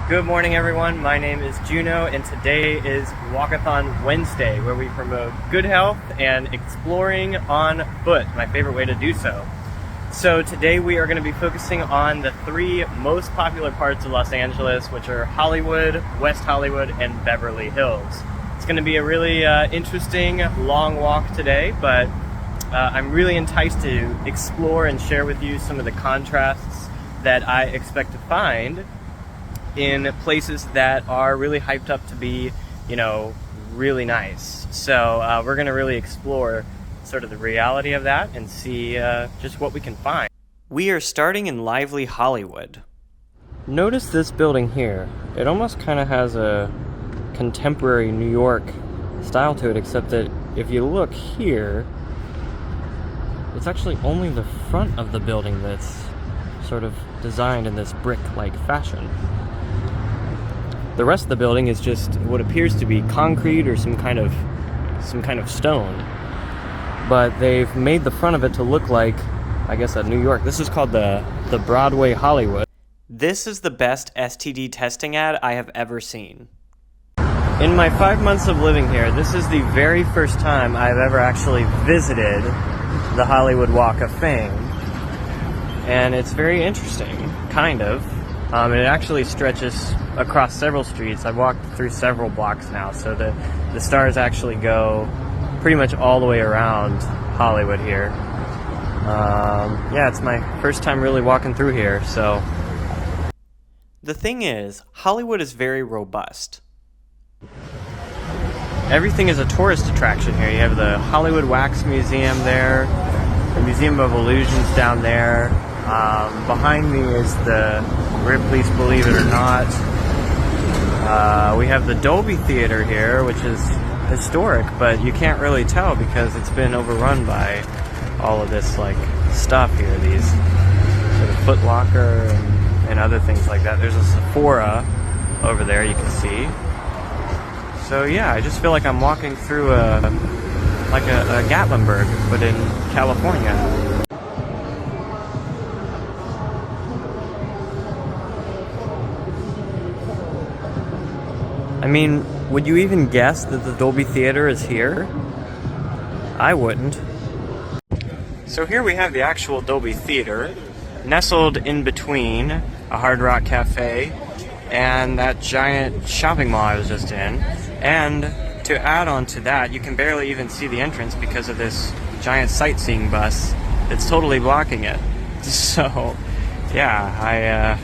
Good morning, everyone. My name is Juno, and today is Walkathon Wednesday, where we promote good health and exploring on foot, my favorite way to do so. So today we are going to be focusing on the three most popular parts of Los Angeles, which are Hollywood, West Hollywood, and Beverly Hills. It's going to be a really interesting long walk today, but I'm really enticed to explore and share with you some of the contrasts that I expect to find in places that are really hyped up to be, really nice. So we're going to really explore sort of the reality of that and see just what we can find. We are starting in lively Hollywood. Notice this building here. It almost kind of has a contemporary New York style to it, except that if you look here, it's actually only the front of the building that's sort of designed in this brick-like fashion. The rest of the building is just what appears to be concrete or some kind of stone. But they've made the front of it to look like, I guess, a New York. This is called the Broadway Hollywood. This is the best STD testing ad I have ever seen. In my 5 months of living here, this is the very first time I've ever actually visited the Hollywood Walk of Fame. And it's very interesting, kind of. It actually stretches across several streets. I've walked through several blocks now, so the stars actually go pretty much all the way around Hollywood here. It's my first time really walking through here, so. The thing is, Hollywood is very robust. Everything is a tourist attraction here. You have the Hollywood Wax Museum there, the Museum of Illusions down there. Behind me is the Ripley's Believe It or Not. We have the Dolby Theater here, which is historic, but you can't really tell because it's been overrun by all of this stuff here, these sort of Foot Locker and other things like that. There's a Sephora over there you can see. So yeah, I just feel like I'm walking through a Gatlinburg, but in California. I mean, would you even guess that the Dolby Theater is here? I wouldn't. So here we have the actual Dolby Theater, nestled in between a Hard Rock Cafe and that giant shopping mall I was just in. And to add on to that, you can barely even see the entrance because of this giant sightseeing bus that's totally blocking it. So, yeah.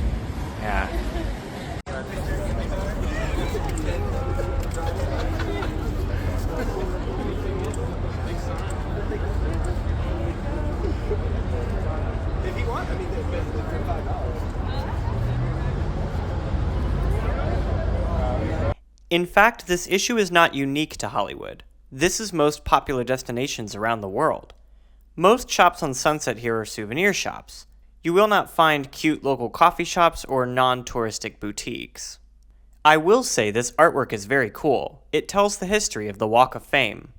In fact, this issue is not unique to Hollywood. This is most popular destinations around the world. Most shops on Sunset here are souvenir shops. You will not find cute local coffee shops or non-touristic boutiques. I will say this artwork is very cool. It tells the history of the Walk of Fame.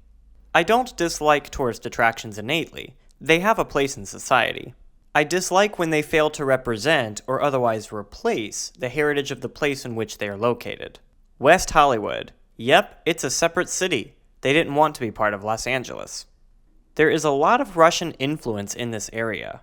I don't dislike tourist attractions innately. They have a place in society. I dislike when they fail to represent or otherwise replace the heritage of the place in which they are located. West Hollywood. Yep, it's a separate city. They didn't want to be part of Los Angeles. There is a lot of Russian influence in this area.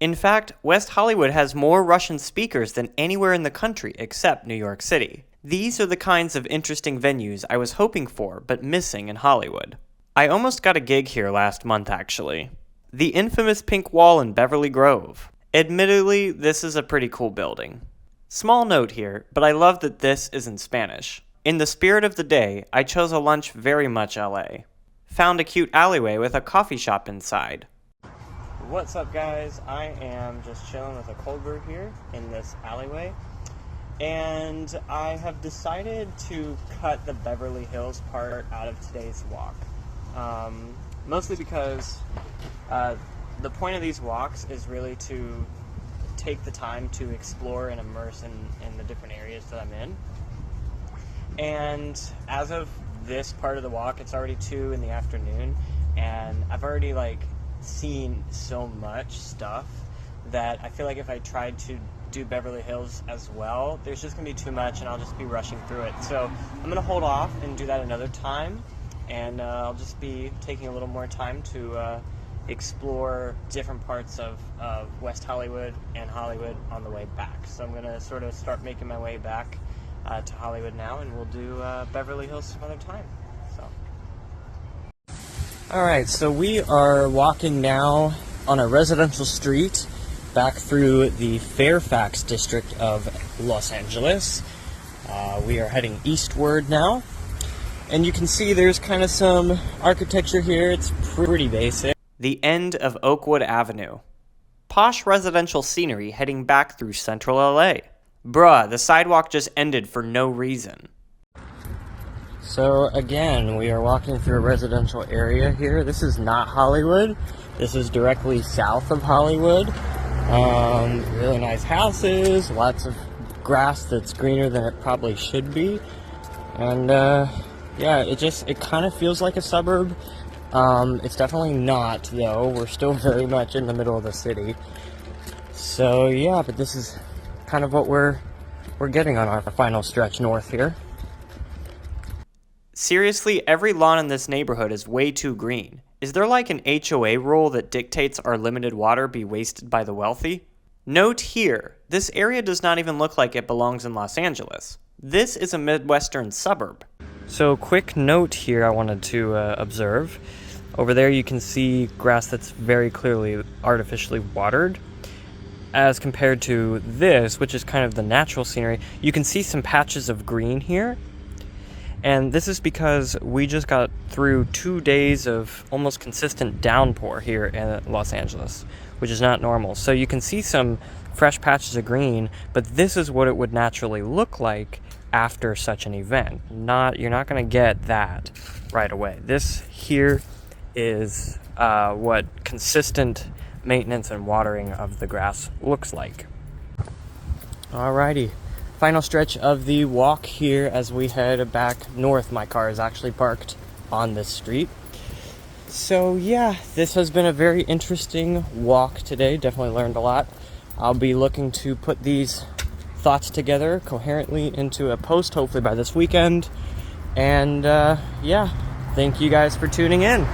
In fact, West Hollywood has more Russian speakers than anywhere in the country except New York City. These are the kinds of interesting venues I was hoping for but missing in Hollywood. I almost got a gig here last month, actually. The infamous Pink Wall in Beverly Grove. Admittedly, this is a pretty cool building. Small note here, but I love that this is in Spanish. In the spirit of the day, I chose a lunch very much LA. Found a cute alleyway with a coffee shop inside. What's up, guys? I am just chilling with a cold brew here in this alleyway. And I have decided to cut the Beverly Hills part out of today's walk. Mostly because the point of these walks is really to take the time to explore and immerse in the different areas that I'm in. And as of this part of the walk, it's already 2 in the afternoon, and I've already seen so much stuff that I feel like if I tried to do Beverly Hills as well. There's just gonna be too much and I'll just be rushing through it. So I'm gonna hold off and do that another time, and I'll just be taking a little more time to explore different parts of West Hollywood and Hollywood on the way back. So I'm gonna sort of start making my way back to Hollywood now, and we'll do Beverly Hills some other time. So. Alright, so we are walking now on a residential street back through the Fairfax district of Los Angeles. We are heading eastward now, and you can see there's kind of some architecture here. It's pretty basic. The end of Oakwood Avenue. Posh residential scenery heading back through central LA. Bruh, the sidewalk just ended for no reason. So again, we are walking through a residential area here. This is not Hollywood. This is directly south of Hollywood. Really nice houses, lots of grass that's greener than it probably should be. And yeah, it kind of feels like a suburb. It's definitely not, though. We're still very much in the middle of the city. So yeah, but this is kind of what we're getting on our final stretch north here. Seriously, every lawn in this neighborhood is way too green. Is there like an HOA rule that dictates our limited water be wasted by the wealthy? Note here, this area does not even look like it belongs in Los Angeles. This is a Midwestern suburb. So quick note here I wanted to observe. Over there you can see grass that's very clearly artificially watered. As compared to this, which is kind of the natural scenery, you can see some patches of green here. And this is because we just got through 2 days of almost consistent downpour here in Los Angeles, which is not normal. So you can see some fresh patches of green, but this is what it would naturally look like after such an event. You're not going to get that right away. This here is what consistent maintenance and watering of the grass looks like. Alrighty. Final stretch of the walk here as we head back north. My car is actually parked on this street. So yeah, this has been a very interesting walk today. Definitely learned a lot. I'll be looking to put these thoughts together coherently into a post, hopefully by this weekend. And yeah, thank you guys for tuning in.